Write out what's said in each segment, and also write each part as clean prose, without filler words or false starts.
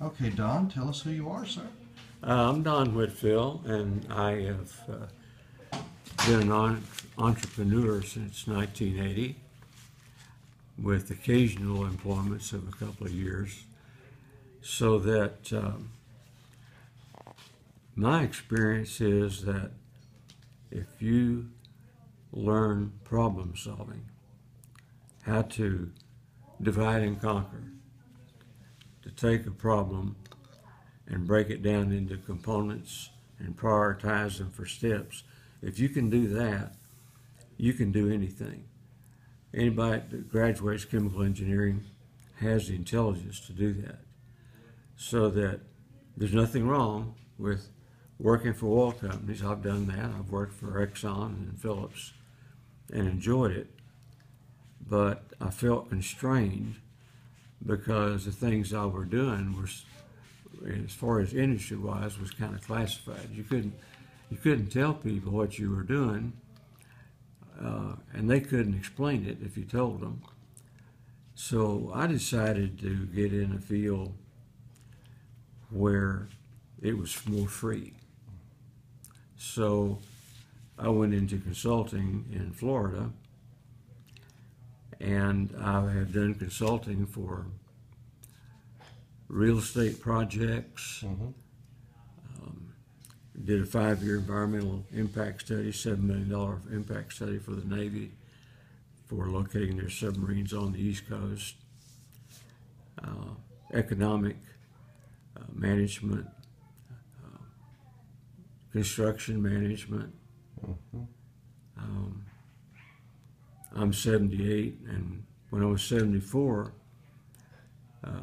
Okay, Don, tell us who you are, sir. I'm Don Whitfill, and I have been an entrepreneur since 1980, with occasional employments of a couple of years. So that my experience is that if you learn problem solving, how to divide and conquer, to take a problem and break it down into components and prioritize them for steps. If you can do that, you can do anything. Anybody that graduates chemical engineering has the intelligence to do that. So that there's nothing wrong with working for oil companies. I've done that. I've worked for Exxon and Phillips and enjoyed it. But I felt constrained because the things I were doing were, as far as industry-wise, was kind of classified. You couldn't tell people what you were doing, and they couldn't explain it if you told them. So I decided to get in a field where it was more free. So I went into consulting in Florida, and I have done consulting for real estate projects. Did a 5-year environmental impact study, $7 million impact study for the Navy for locating their submarines on the East Coast. Economic management, construction management. I'm 78, and when I was 74,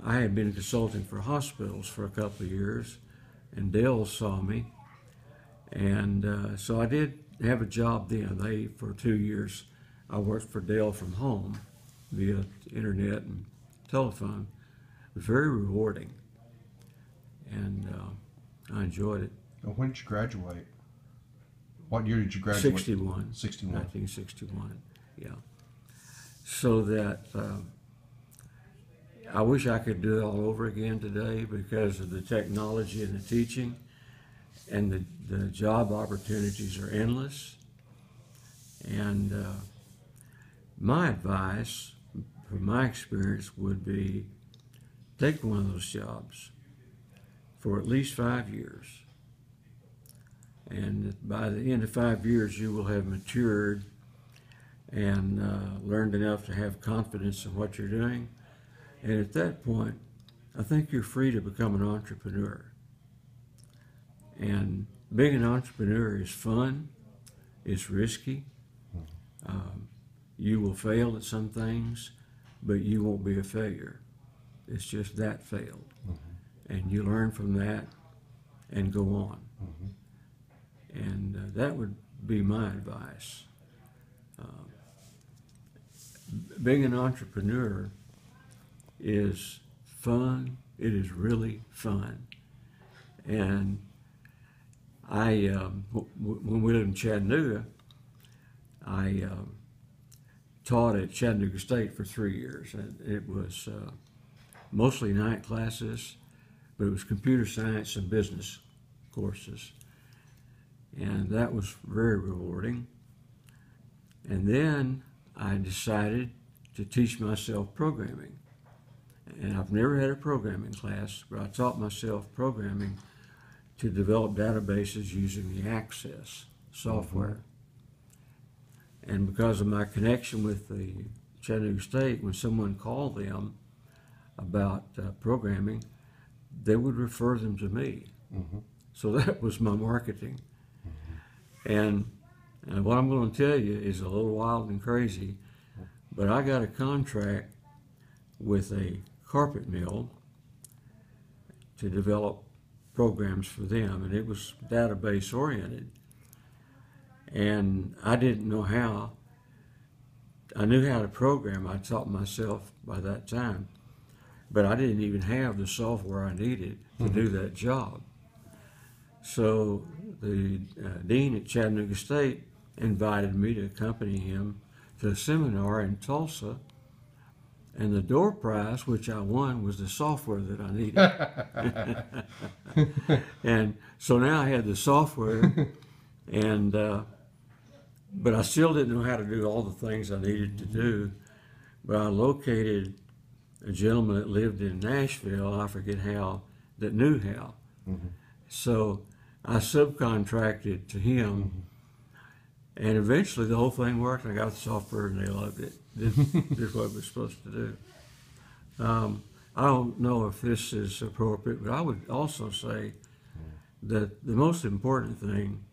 I had been consulting for hospitals for a couple of years, and Dell saw me, and so I did have a job then. For 2 years, I worked for Dell from home via internet and telephone. It was very rewarding, and I enjoyed it. When did you graduate? What year did you graduate? 61. 61. 1961, yeah. So that I wish I could do it all over again today because of the technology and the teaching, and the job opportunities are endless. And my advice, from my experience, would be take one of those jobs for at least 5 years. And by the end of 5 years, you will have matured and learned enough to have confidence in what you're doing. And at that point, I think you're free to become an entrepreneur. And being an entrepreneur is fun, it's risky. You will fail at some things, but you won't be a failure. It's just that failed. And you learn from that and go on. And that would be my advice. Being an entrepreneur is fun. It is really fun. And when we lived in Chattanooga, I taught at Chattanooga State for 3 years. And it was mostly night classes, but it was computer science and business courses. And that was very rewarding. And then I decided to teach myself programming. And I've never had a programming class, but I taught myself programming to develop databases using the Access software. And because of my connection with the Chattanooga State, when someone called them about programming, they would refer them to me. So that was my marketing. And what I'm going to tell you is a little wild and crazy, but I got a contract with a carpet mill to develop programs for them, and it was database oriented. And I didn't know how. I knew how to program. I taught myself by that time, but I didn't even have the software I needed to do that job. So the dean at Chattanooga State invited me to accompany him to a seminar in Tulsa And the door prize, which I won, was the software that I needed. And so now I had the software, and but I still didn't know how to do all the things I needed to do. But I located a gentleman that lived in Nashville, I forget how, that knew how. So I subcontracted to him, and eventually the whole thing worked. I got the software and they loved it. Did what it was supposed to do. I don't know if this is appropriate, but I would also say that the most important thing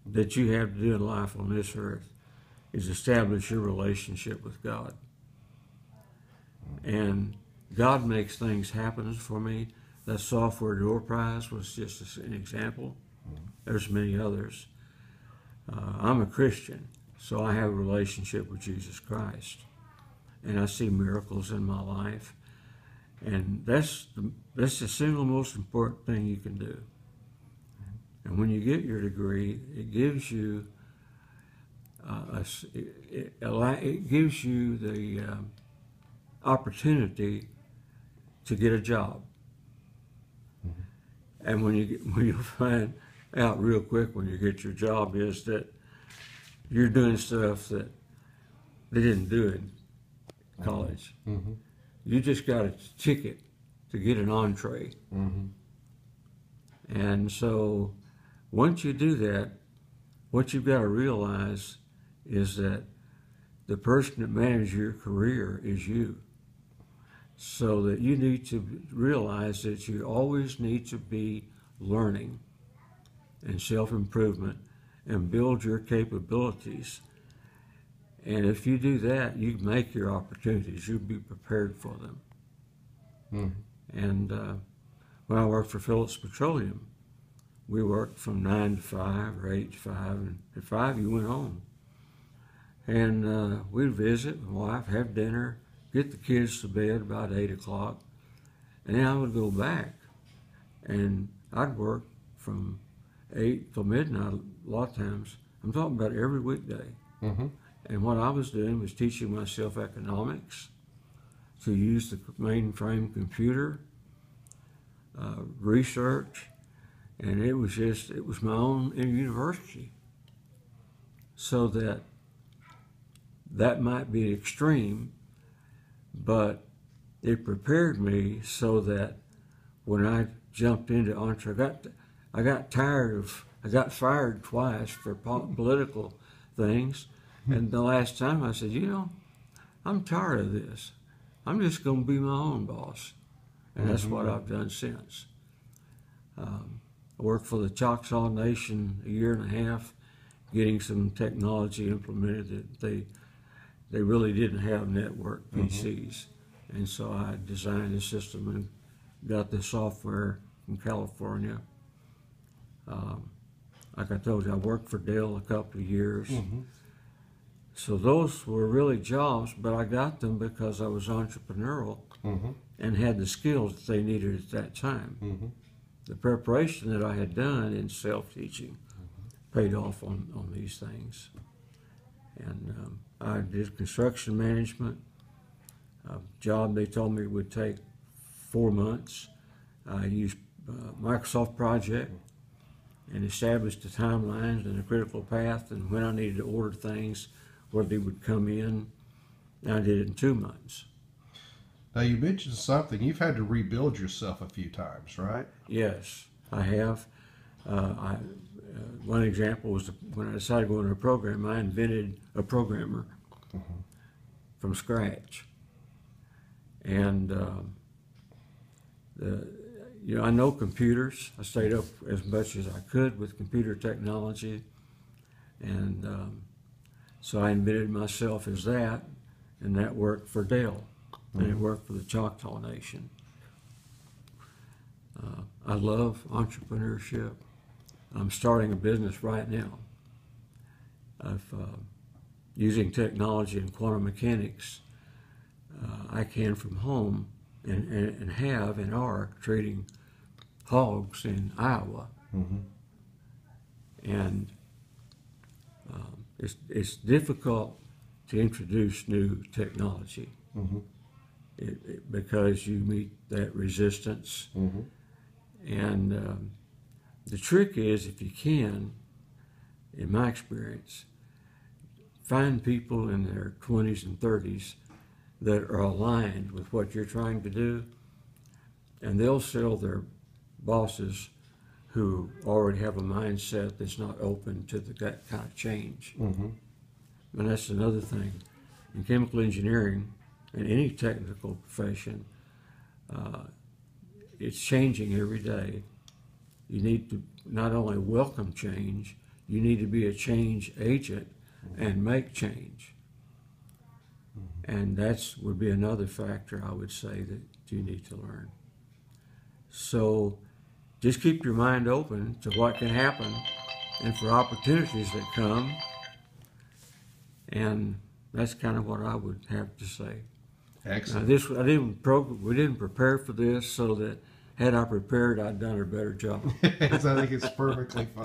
that you have to do in life on this earth is establish your relationship with God. And God makes things happen for me. That software door prize was just an example. There's many others. I'm a Christian, so I have a relationship with Jesus Christ. And I see miracles in my life. And that's the single most important thing you can do. And when you get your degree, it gives you it gives you the opportunity to get a job. And when you find out real quick when you get your job is that you're doing stuff that they didn't do in college. You just got a ticket to get an entree. And so once you do that, what you've got to realize is that the person that manages your career is you. So that you need to realize that you always need to be learning and self-improvement and build your capabilities. And if you do that, you make your opportunities. You'll be prepared for them. And when I worked for Phillips Petroleum, we worked from 9 to 5 or 8 to 5, and at 5 you went home. And we'd visit my wife, have dinner, get the kids to bed about 8 o'clock, and then I would go back. And I'd work from 8 till midnight a lot of times. I'm talking about every weekday. And what I was doing was teaching myself economics, to use the mainframe computer, research, and it was my own university. So that might be extreme, but it prepared me so that when I jumped into I got tired of, I got fired twice for political things. And the last time I said, I'm tired of this. I'm just going to be my own boss. And that's what I've done since. I worked for the Choctaw Nation a year and a half, getting some technology implemented that they really didn't have network PCs. And so I designed a system and got the software from California. Like I told you, I worked for Dell a couple of years. So those were really jobs, but I got them because I was entrepreneurial and had the skills that they needed at that time. The preparation that I had done in self-teaching paid off on these things. And I did construction management, a job they told me would take 4 months. I used Microsoft Project and established the timelines and the critical path and when I needed to order things, where they would come in. I did it in 2 months. Now you mentioned something. You've had to rebuild yourself a few times, right? Yes, I have. One example was when I decided to go into a program, I invented a programmer from scratch. And I know computers. I stayed up as much as I could with computer technology. And so I invented myself as that, and that worked for Dell, and it worked for the Choctaw Nation. I love entrepreneurship. I'm starting a business right now of using technology and quantum mechanics. I can from home and have and are treating hogs in Iowa. And it's difficult to introduce new technology. because you meet that resistance. And the trick is, if you can, in my experience, find people in their 20s and 30s that are aligned with what you're trying to do, and they'll sell their bosses who already have a mindset that's not open to that kind of change. And that's another thing. In chemical engineering, in any technical profession, it's changing every day. You need to not only welcome change, you need to be a change agent and make change. And that would be another factor, I would say, that you need to learn. So just keep your mind open to what can happen and for opportunities that come. And that's kind of what I would have to say. Excellent. We didn't prepare for this, so that had I prepared, I'd done a better job. I think it's perfectly fine.